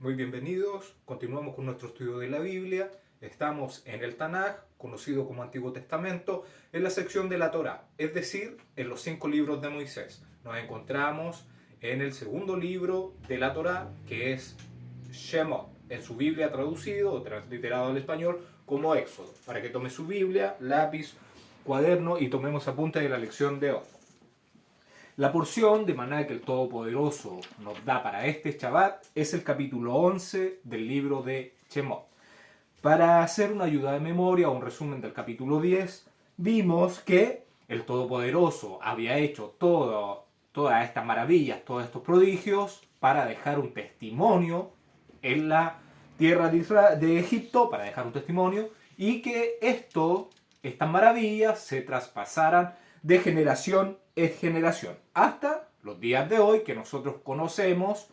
Muy bienvenidos, continuamos con nuestro estudio de la Biblia. Estamos en el Tanaj, conocido como Antiguo Testamento, en la sección de la Torá, es decir, en los 5 libros de Moisés. Nos encontramos en el segundo libro de la Torá, que es Shemot, en su Biblia traducido o transliterado al español como Éxodo. Para que tome su Biblia, lápiz, cuaderno y tomemos apunte de la lección de hoy. La porción de maná que el Todopoderoso nos da para este Shabbat es el capítulo 11 del libro de Shemot. Para hacer una ayuda de memoria o un resumen del capítulo 10, vimos que el Todopoderoso había hecho todas estas maravillas, todos estos prodigios para dejar un testimonio en la tierra de Egipto, para dejar un testimonio, y que estas maravillas se traspasaran de generación en generación, hasta los días de hoy que nosotros conocemos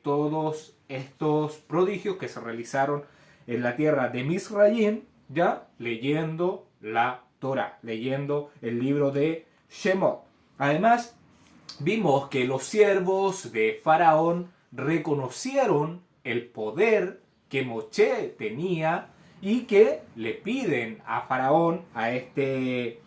todos estos prodigios que se realizaron en la tierra de Misraim, ya leyendo la Torah, leyendo el libro de Shemot. Además, vimos que los siervos de Faraón reconocieron el poder que Moshe tenía y que le piden a Faraón, a este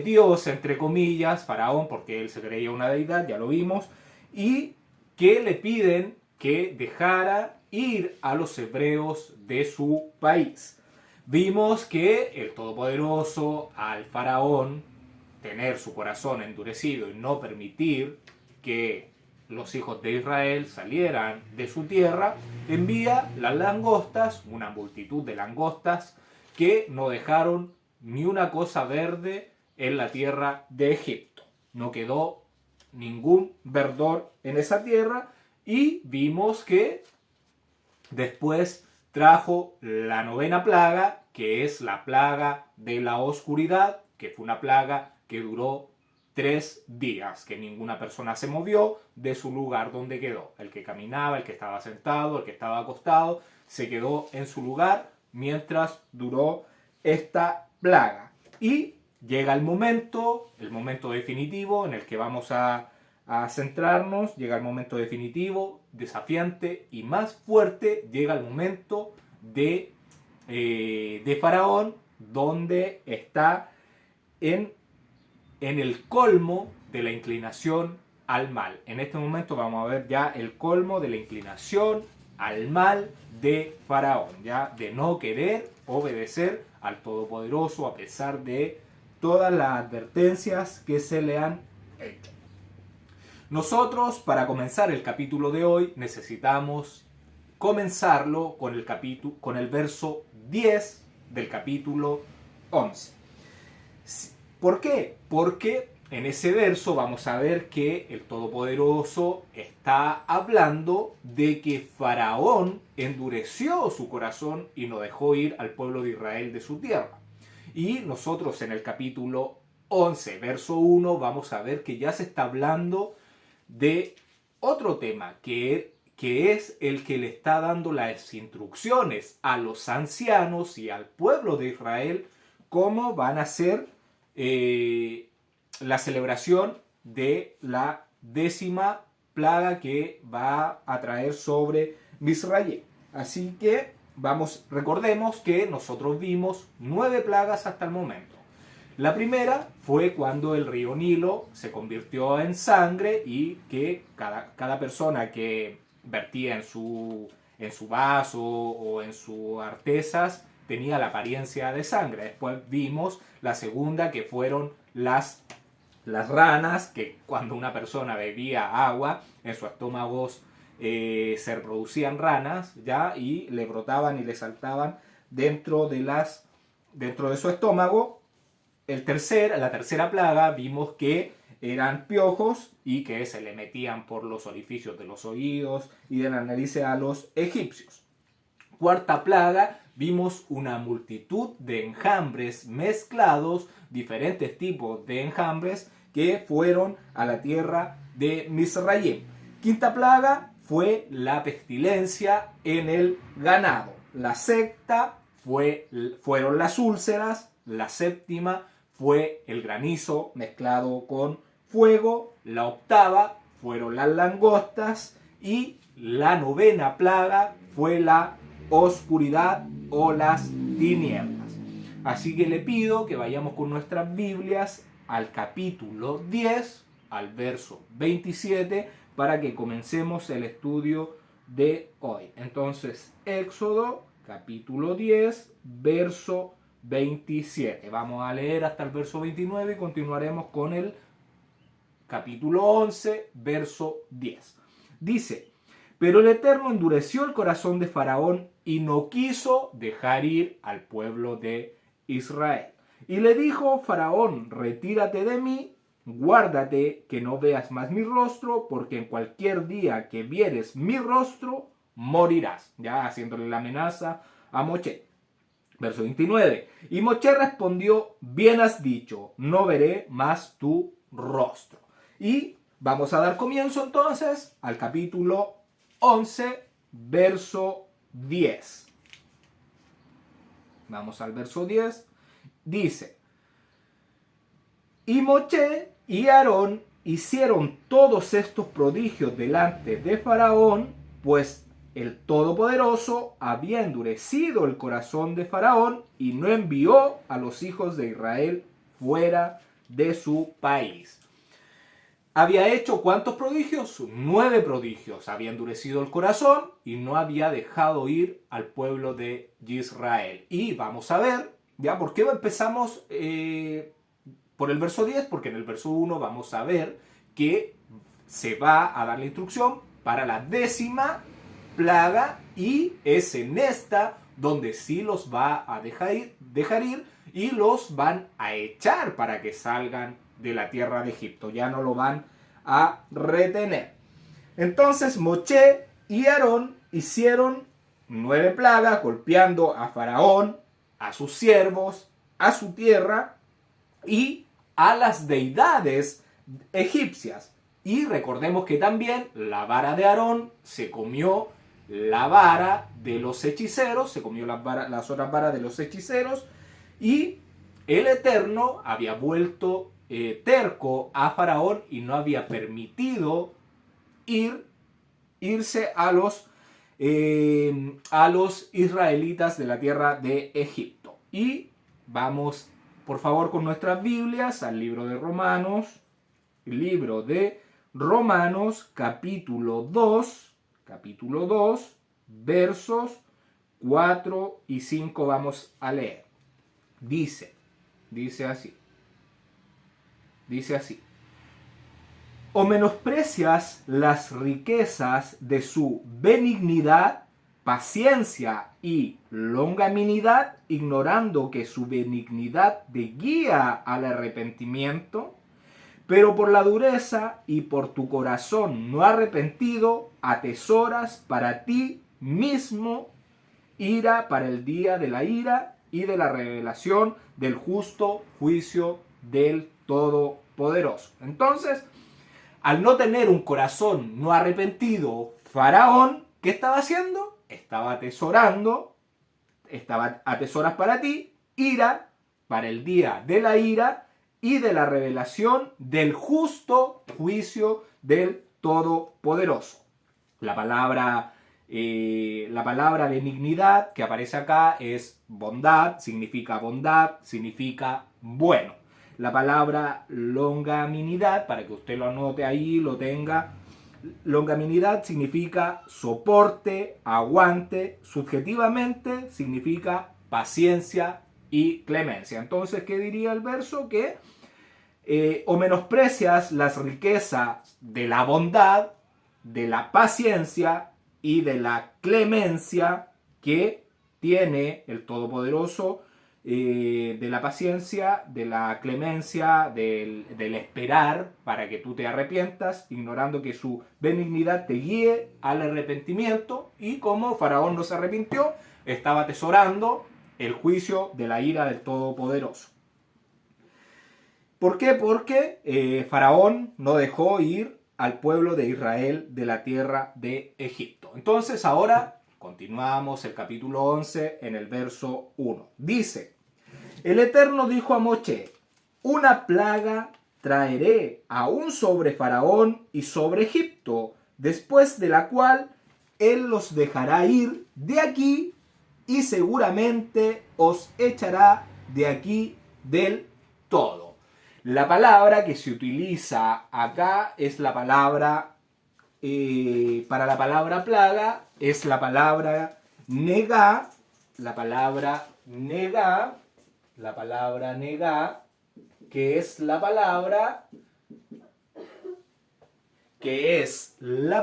dios, entre comillas, Faraón, porque él se creía una deidad, ya lo vimos, y que le piden que dejara ir a los hebreos de su país. Vimos que el Todopoderoso, al Faraón tener su corazón endurecido y no permitir que los hijos de Israel salieran de su tierra, envía las langostas, una multitud de langostas que no dejaron ni una cosa verde en la tierra de Egipto. No quedó ningún verdor en esa tierra y vimos que después trajo la novena plaga, que es la plaga de la oscuridad, que fue una plaga que duró 3 días, que ninguna persona se movió de su lugar donde quedó. El que caminaba, el que estaba sentado, el que estaba acostado, se quedó en su lugar mientras duró esta plaga. Y llega el momento definitivo en el que vamos a centrarnos, llega el momento definitivo, desafiante y más fuerte, llega el momento de Faraón, donde está en el colmo de la inclinación al mal. En este momento vamos a ver ya el colmo de la inclinación al mal de Faraón, ya de no querer obedecer al Todopoderoso a pesar de todas las advertencias que se le han hecho. Nosotros, para comenzar el capítulo de hoy, necesitamos comenzarlo con el verso 10 del capítulo 11. ¿Por qué? Porque en ese verso vamos a ver que el Todopoderoso está hablando de que Faraón endureció su corazón y no dejó ir al pueblo de Israel de su tierra. Y nosotros en el capítulo 11, verso 1, vamos a ver que ya se está hablando de otro tema, que es el que le está dando las instrucciones a los ancianos y al pueblo de Israel cómo van a hacer la celebración de la 10ª plaga que va a traer sobre Misraim. Así que recordemos que nosotros vimos 9 plagas hasta el momento. La primera fue cuando el río Nilo se convirtió en sangre y que cada persona que vertía en su vaso o en sus artesas tenía la apariencia de sangre. Después vimos la segunda, que fueron las ranas, que cuando una persona bebía agua, en sus estómagos se reproducían ranas, ¿ya? Y le brotaban y le saltaban dentro de su estómago. La tercera plaga vimos que eran piojos y que se le metían por los orificios de los oídos y de la nariz a los egipcios. Cuarta plaga, vimos una multitud de enjambres mezclados, diferentes tipos de enjambres que fueron a la tierra de Misraim. Quinta plaga fue la pestilencia en el ganado. La sexta fueron las úlceras. La séptima fue el granizo mezclado con fuego. La octava fueron las langostas. y la 9ª plaga fue la oscuridad o las tinieblas. Así que le pido que vayamos con nuestras Biblias al capítulo 10, al verso 27, para que comencemos el estudio de hoy. Entonces, Éxodo, capítulo 10, verso 27. Vamos a leer hasta el verso 29 y continuaremos con el capítulo 11, verso 10. Dice: pero el Eterno endureció el corazón de Faraón y no quiso dejar ir al pueblo de Israel. Y le dijo Faraón: retírate de mí, guárdate que no veas más mi rostro, porque en cualquier día que vieres mi rostro, morirás. Ya haciéndole la amenaza a Moshe. Verso 29. Y Moshe respondió: bien has dicho, no veré más tu rostro. Y vamos a dar comienzo entonces al capítulo 11, verso 10. Vamos al verso 10. Dice: y Moshe y Aarón hicieron todos estos prodigios delante de Faraón, pues el Todopoderoso había endurecido el corazón de Faraón y no envió a los hijos de Israel fuera de su país. Había hecho ¿cuántos prodigios? 9 prodigios. Había endurecido el corazón y no había dejado ir al pueblo de Israel. Y vamos a ver, ¿ya? ¿Por qué empezamos por el verso 10? Porque en el verso 1 vamos a ver que se va a dar la instrucción para la 10ª plaga y es en esta donde sí los va a dejar ir y los van a echar para que salgan de la tierra de Egipto. Ya no lo van a retener. Entonces Moshe y Aarón hicieron 9 plagas golpeando a Faraón, a sus siervos, a su tierra y a las deidades egipcias. Y recordemos que también la vara de Aarón se comió la vara de los hechiceros, se comió las otras varas de los hechiceros, y el Eterno había vuelto terco a Faraón y no había permitido irse a los israelitas de la tierra de Egipto. Y vamos, por favor, con nuestras Biblias al libro de Romanos, capítulo 2, versos 4 y 5 vamos a leer. Dice así. O menosprecias las riquezas de su benignidad, paciencia y longanimidad, ignorando que su benignidad te guía al arrepentimiento, pero por la dureza y por tu corazón no arrepentido, atesoras para ti mismo ira para el día de la ira y de la revelación del justo juicio del Todopoderoso. Entonces, al no tener un corazón no arrepentido, Faraón, ¿qué estaba haciendo? Estaba atesoras para ti, ira para el día de la ira y de la revelación del justo juicio del Todopoderoso. La palabra benignidad que aparece acá es bondad, significa bueno. La palabra longanimidad, para que usted lo anote ahí, lo tenga, longanimidad significa soporte, aguante, subjetivamente significa paciencia y clemencia. Entonces, ¿qué diría el verso? Que o menosprecias las riquezas de la bondad, de la paciencia y de la clemencia que tiene el Todopoderoso, de la paciencia, de la clemencia, del esperar para que tú te arrepientas, ignorando que su benignidad te guíe al arrepentimiento. Y como Faraón no se arrepintió, estaba atesorando el juicio de la ira del Todopoderoso. ¿Por qué? Porque Faraón no dejó ir al pueblo de Israel de la tierra de Egipto. Entonces ahora continuamos el capítulo 11 en el verso 1. Dice: el Eterno dijo a Moshe: una plaga traeré aún sobre Faraón y sobre Egipto, después de la cual él los dejará ir de aquí y seguramente os echará de aquí del todo. La palabra que se utiliza acá es la palabra, para la palabra plaga, es la palabra negá, la palabra negá, que es la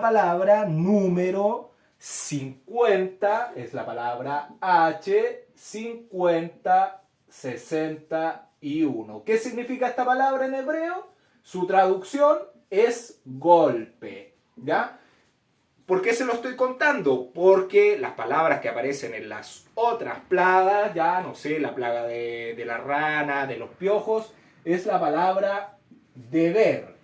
palabra número 50, es la palabra H, 50, 61. ¿Qué significa esta palabra en hebreo? Su traducción es golpe, ¿ya? ¿Por qué se lo estoy contando? Porque las palabras que aparecen en las otras plagas, ya no sé, la plaga de la rana, de los piojos, es la palabra deber.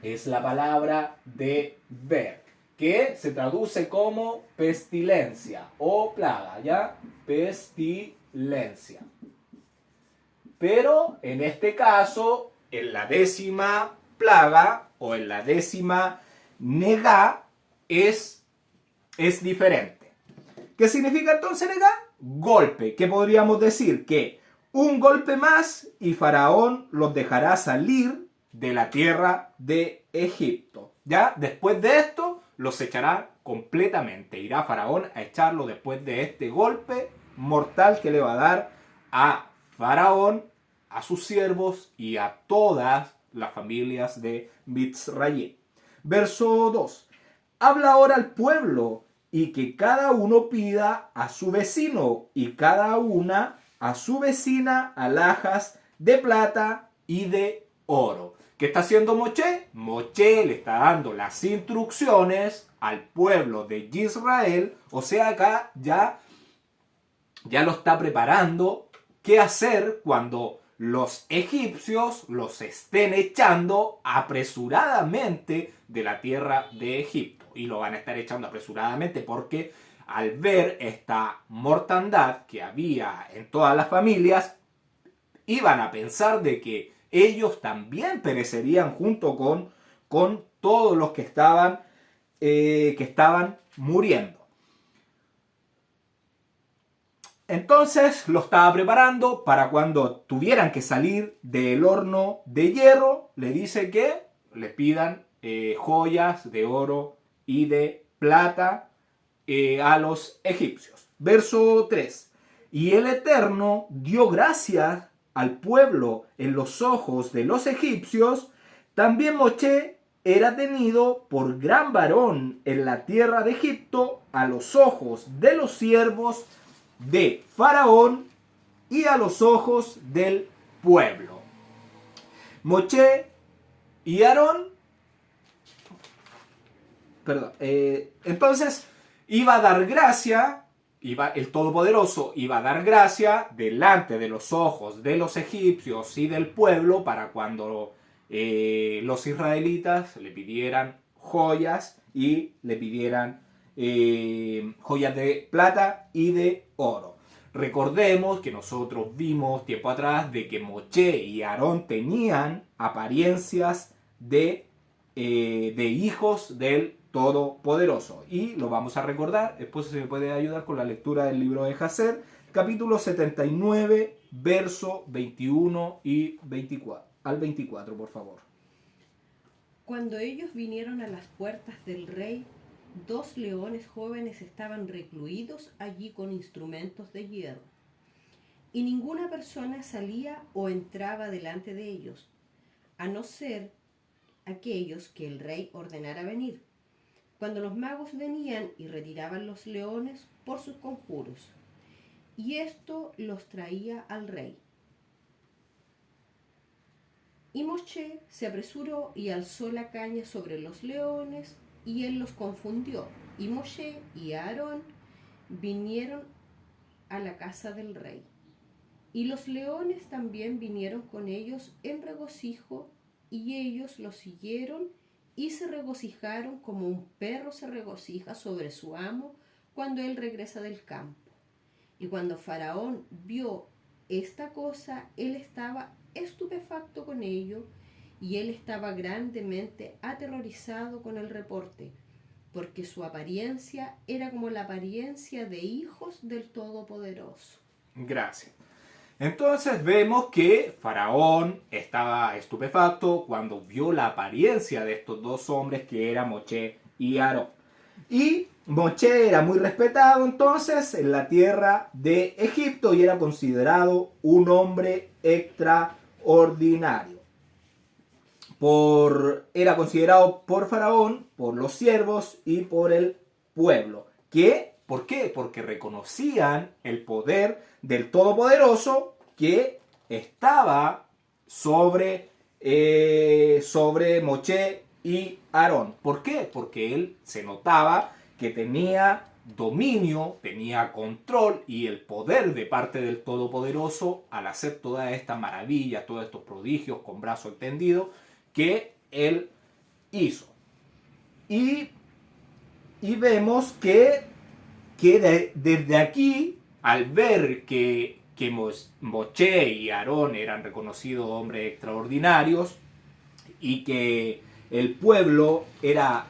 Es la palabra deber, que se traduce como pestilencia o plaga, ¿ya? Pestilencia. Pero en este caso, en la 10ª plaga o en la 10ª negá, es diferente. ¿Qué significa entonces negá? Golpe. ¿Qué podríamos decir? Que un golpe más y Faraón los dejará salir de la tierra de Egipto. ¿Ya? Después de esto, los echará completamente. Irá Faraón a echarlo después de este golpe mortal que le va a dar a Faraón, a sus siervos y a todas las familias de Mitzrayim. Verso 2. Habla ahora al pueblo y que cada uno pida a su vecino y cada una a su vecina alhajas de plata y de oro. ¿Qué está haciendo Moshe? Moshe le está dando las instrucciones al pueblo de Israel, o sea, acá ya lo está preparando qué hacer cuando los egipcios los estén echando apresuradamente de la tierra de Egipto. Y lo van a estar echando apresuradamente porque al ver esta mortandad que había en todas las familias, iban a pensar de que ellos también perecerían junto con todos los que estaban muriendo. Entonces lo estaba preparando para cuando tuvieran que salir del horno de hierro, le dice que le pidan joyas de oro y de plata a los egipcios. Verso 3. Y el Eterno dio gracias al pueblo en los ojos de los egipcios. También Moshe era tenido por gran varón en la tierra de Egipto a los ojos de los siervos de Faraón y a los ojos del pueblo. Moshe y Aarón, entonces iba a dar gracia, el Todopoderoso iba a dar gracia delante de los ojos de los egipcios y del pueblo para cuando los israelitas le pidieran joyas y le pidieran joyas de plata y de oro. Recordemos que nosotros vimos tiempo atrás de que Moshe y Aarón tenían apariencias de hijos del Todopoderoso. Y lo vamos a recordar, después se me puede ayudar con la lectura del libro de Jacer, capítulo 79, verso 21 y 24. Al 24, por favor. Cuando ellos vinieron a las puertas del rey, 2 leones jóvenes estaban recluidos allí con instrumentos de hierro, y ninguna persona salía o entraba delante de ellos, a no ser aquellos que el rey ordenara venir, cuando los magos venían y retiraban los leones por sus conjuros, y esto los traía al rey. Y Moshe se apresuró y alzó la caña sobre los leones, y él los confundió. Y Moshe y Aarón vinieron a la casa del rey. Y los leones también vinieron con ellos en regocijo, y ellos los siguieron y se regocijaron como un perro se regocija sobre su amo cuando él regresa del campo. Y cuando Faraón vio esta cosa, él estaba estupefacto con ello, y él estaba grandemente aterrorizado con el reporte, porque su apariencia era como la apariencia de hijos del Todopoderoso. Gracias. Entonces vemos que Faraón estaba estupefacto cuando vio la apariencia de estos dos hombres que eran Moshe y Aarón. Y Moshe era muy respetado entonces en la tierra de Egipto y era considerado un hombre extraordinario. Era considerado por Faraón, por los siervos y por el pueblo. ¿Por qué? Porque reconocían el poder del Todopoderoso que estaba sobre Moshe y Aarón. ¿Por qué? Porque él se notaba que tenía dominio, tenía control y el poder de parte del Todopoderoso al hacer toda esta maravilla, todos estos prodigios con brazo extendido que él hizo. Y vemos que desde aquí, al ver que Moshe y Aarón eran reconocidos hombres extraordinarios y que el pueblo era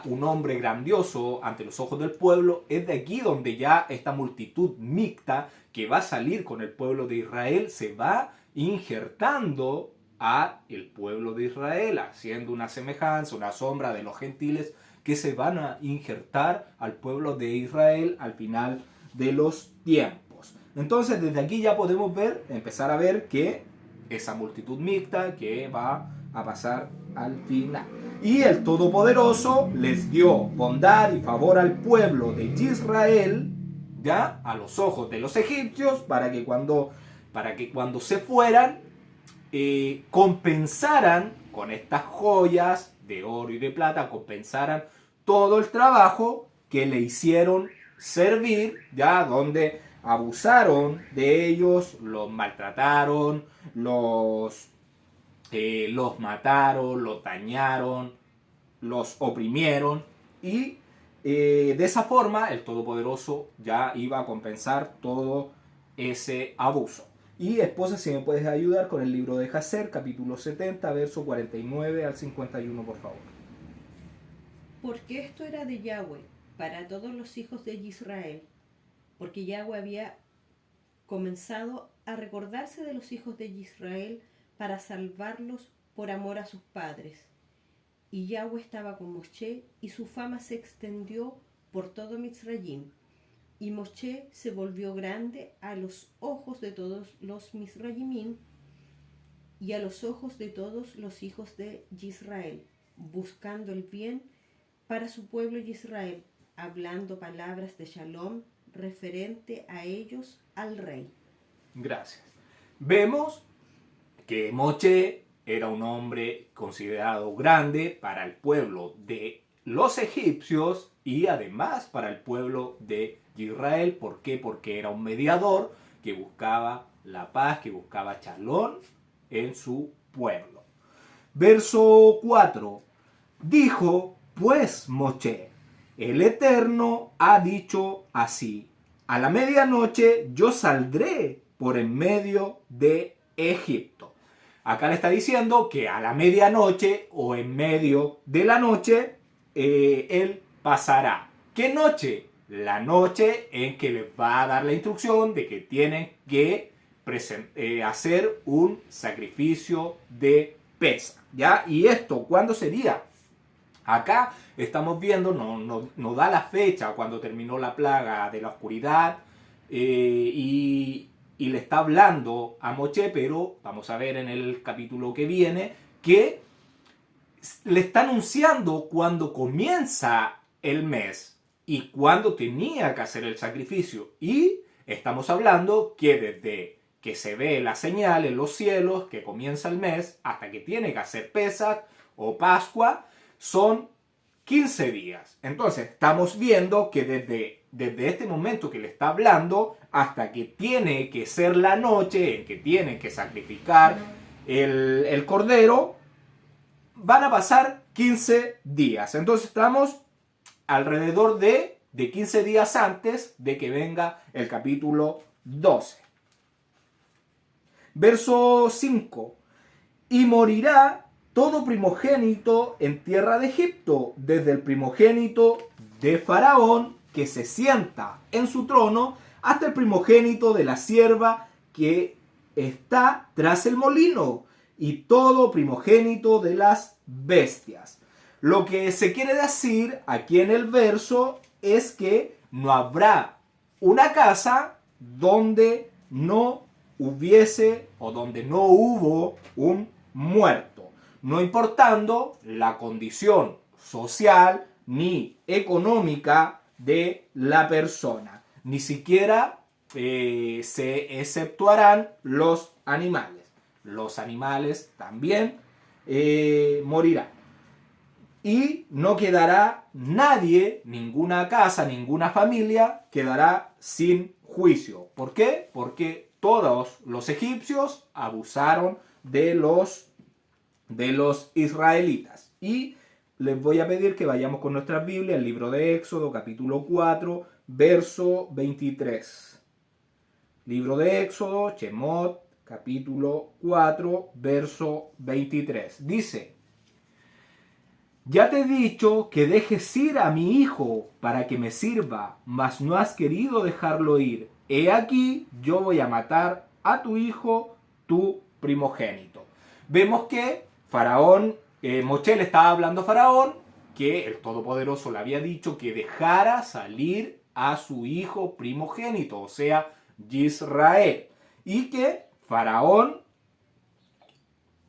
un hombre grandioso ante los ojos del pueblo, es de aquí donde ya esta multitud mixta que va a salir con el pueblo de Israel se va injertando a el pueblo de Israel, haciendo una semejanza, una sombra de los gentiles que se van a injertar al pueblo de Israel al final de los tiempos. Entonces desde aquí ya podemos empezar a ver que esa multitud mixta que va a pasar al final. Y el Todopoderoso les dio bondad y favor al pueblo de Israel, ya a los ojos de los egipcios, para que cuando se fueran, compensaran con estas joyas de oro y de plata, compensaran todo el trabajo que le hicieron servir, ya donde abusaron de ellos, los maltrataron, los mataron, los dañaron, los oprimieron y de esa forma el Todopoderoso ya iba a compensar todo ese abuso. Y esposa, si me puedes ayudar con el libro de Jacer, capítulo 70, verso 49 al 51, por favor. Porque esto era de Yahweh para todos los hijos de Israel, porque Yahweh había comenzado a recordarse de los hijos de Israel para salvarlos por amor a sus padres. Y Yahweh estaba con Moshe y su fama se extendió por todo Mizrayim. Y Moshe se volvió grande a los ojos de todos los Mizrayimim y a los ojos de todos los hijos de Israel, buscando el bien para su pueblo Israel, hablando palabras de Shalom referente a ellos al rey. Gracias. Vemos que Moshe era un hombre considerado grande para el pueblo de los egipcios y además para el pueblo de Israel. ¿Por qué? Porque era un mediador que buscaba la paz, que buscaba Shalom en su pueblo. Verso 4. Dijo pues Moshe: el Eterno ha dicho así: a la medianoche yo saldré por en medio de Egipto. Acá le está diciendo que a la medianoche o en medio de la noche él pasará. ¿Qué noche? La noche en que les va a dar la instrucción de que tienen que hacer un sacrificio de Pesaj, ¿ya? ¿Y esto cuándo sería? Acá estamos viendo, no da la fecha cuando terminó la plaga de la oscuridad y le está hablando a Moshe, pero vamos a ver en el capítulo que viene que le está anunciando cuando comienza el mes y cuándo tenía que hacer el sacrificio. Y estamos hablando que desde que se ve la señal en los cielos, que comienza el mes, hasta que tiene que hacer Pesaj o Pascua, son 15 días. Entonces estamos viendo que desde este momento que le está hablando hasta que tiene que ser la noche en que tiene que sacrificar el cordero, van a pasar 15 días. Entonces estamos alrededor de 15 días antes de que venga el capítulo 12. Verso 5. Y morirá todo primogénito en tierra de Egipto, desde el primogénito de Faraón, que se sienta en su trono, hasta el primogénito de la sierva que está tras el molino, y todo primogénito de las bestias. Lo que se quiere decir aquí en el verso es que no habrá una casa donde no hubiese o donde no hubo un muerto, no importando la condición social ni económica de la persona. Ni siquiera se exceptuarán los animales. Los animales también morirán. Y no quedará nadie, ninguna casa, ninguna familia quedará sin juicio. ¿Por qué? Porque todos los egipcios abusaron de los israelitas. Y les voy a pedir que vayamos con nuestra Biblia, el libro de Éxodo, capítulo 4, verso 23. Libro de Éxodo, Shemot, capítulo 4, verso 23. Dice: ya te he dicho que dejes ir a mi hijo para que me sirva, mas no has querido dejarlo ir. He aquí, yo voy a matar a tu hijo, tu primogénito. Vemos que Faraón, Moshe le estaba hablando a Faraón, que el Todopoderoso le había dicho que dejara salir a su hijo primogénito, o sea, Israel. Y que Faraón,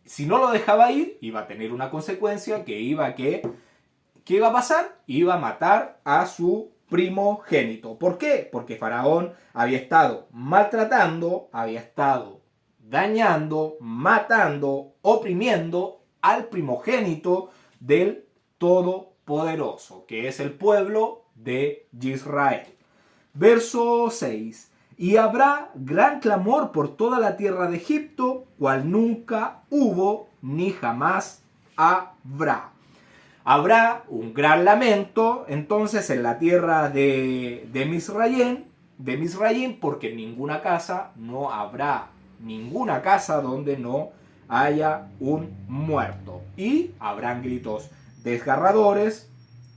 si no lo dejaba ir, iba a tener una consecuencia ¿qué iba a pasar? Iba a matar a su primogénito. ¿Por qué? Porque Faraón había estado maltratando, había estado dañando, matando, oprimiendo al primogénito del Todopoderoso, que es el pueblo de Israel. Verso 6. Y habrá gran clamor por toda la tierra de Egipto, cual nunca hubo ni jamás habrá. Habrá un gran lamento entonces en la tierra de Misraim, porque en ninguna casa no habrá ninguna casa donde no haya un muerto. Y habrán gritos desgarradores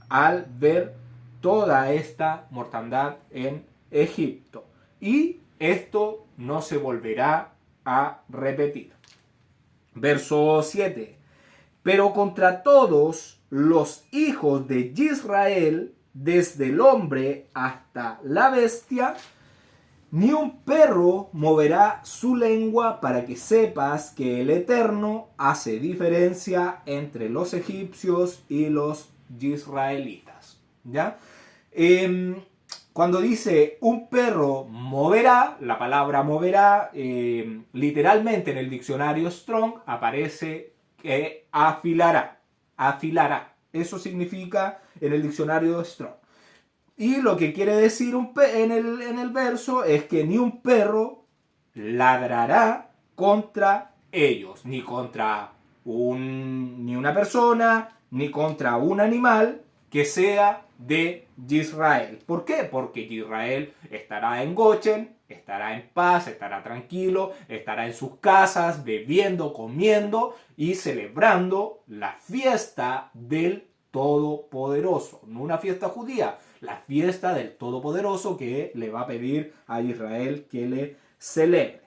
al ver toda esta mortandad en Egipto. Y esto no se volverá a repetir. Verso 7. Pero contra todos los hijos de Israel, desde el hombre hasta la bestia, ni un perro moverá su lengua, para que sepas que el Eterno hace diferencia entre los egipcios y los israelitas. ¿Ya? Cuando dice un perro moverá, la palabra moverá, literalmente en el diccionario Strong aparece que afilará. Eso significa en el diccionario Strong. Y lo que quiere decir en el verso es que ni un perro ladrará contra ellos, ni contra ni una persona, ni contra un animal que sea de Israel. ¿Por qué? Porque Israel estará en Gochen, estará en paz, estará tranquilo, estará en sus casas, bebiendo, comiendo y celebrando la fiesta del Todopoderoso. No una fiesta judía, la fiesta del Todopoderoso que le va a pedir a Israel que le celebre.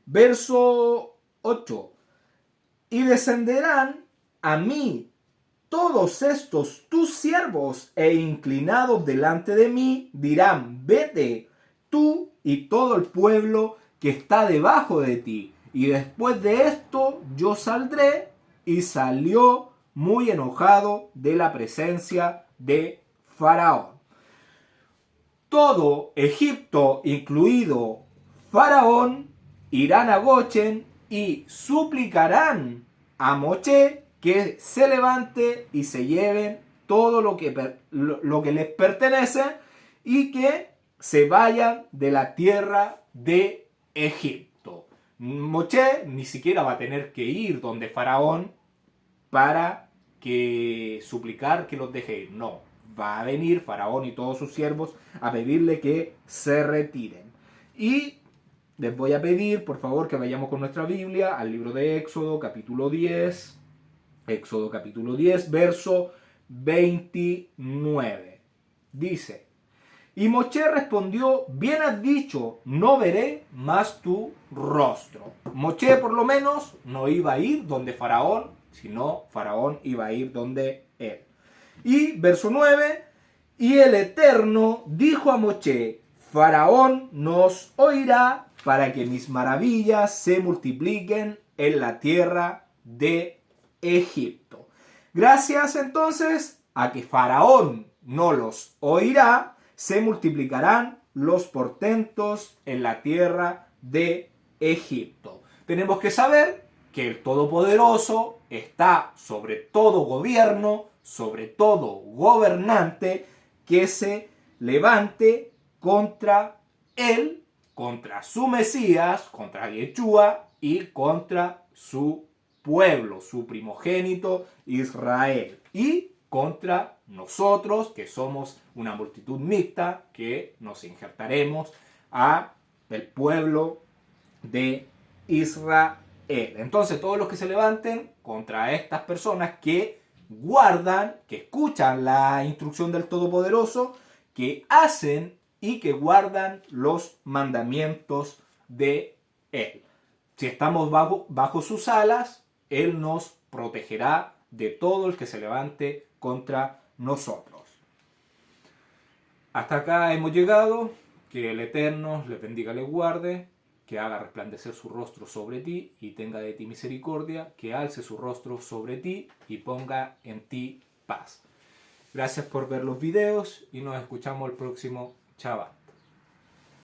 Verso 8. Y descenderán a mí todos estos tus siervos, e inclinados delante de mí dirán: vete tú y todo el pueblo que está debajo de ti. Y después de esto yo saldré. Y salió muy enojado de la presencia de Faraón. Todo Egipto, incluido Faraón, irán a Gochen y suplicarán a Moshe que se levante y se lleven todo lo que les pertenece y que se vayan de la tierra de Egipto. Moshe ni siquiera va a tener que ir donde Faraón para que suplicar que los deje ir. No, va a venir Faraón y todos sus siervos a pedirle que se retiren. Y les voy a pedir, por favor, que vayamos con nuestra Biblia al libro de Éxodo, capítulo 10. Éxodo, capítulo 10, verso 29. Dice: y Moshe respondió, bien has dicho, no veré más tu rostro. Moshe por lo menos no iba a ir donde Faraón, sino Faraón iba a ir donde él. Y verso 9, y el Eterno dijo a Moshe, Faraón nos oirá para que mis maravillas se multipliquen en la tierra de Egipto. Gracias entonces a que Faraón no los oirá, se multiplicarán los portentos en la tierra de Egipto. Tenemos que saber que el Todopoderoso está sobre todo gobierno, sobre todo gobernante que se levante contra él, contra su Mesías, contra Yeshua y contra su pueblo, su primogénito Israel. Y contra nosotros, que somos una multitud mixta, que nos injertaremos a el pueblo de Israel. Entonces, todos los que se levanten contra estas personas que guardan, que escuchan la instrucción del Todopoderoso, que hacen y que guardan los mandamientos de Él. Si estamos bajo sus alas, Él nos protegerá de todo el que se levante contra nosotros. Hasta acá hemos llegado. Que el Eterno les bendiga, les guarde, que haga resplandecer su rostro sobre ti y tenga de ti misericordia, que alce su rostro sobre ti y ponga en ti paz. Gracias por ver los videos y nos escuchamos el próximo Shabbat.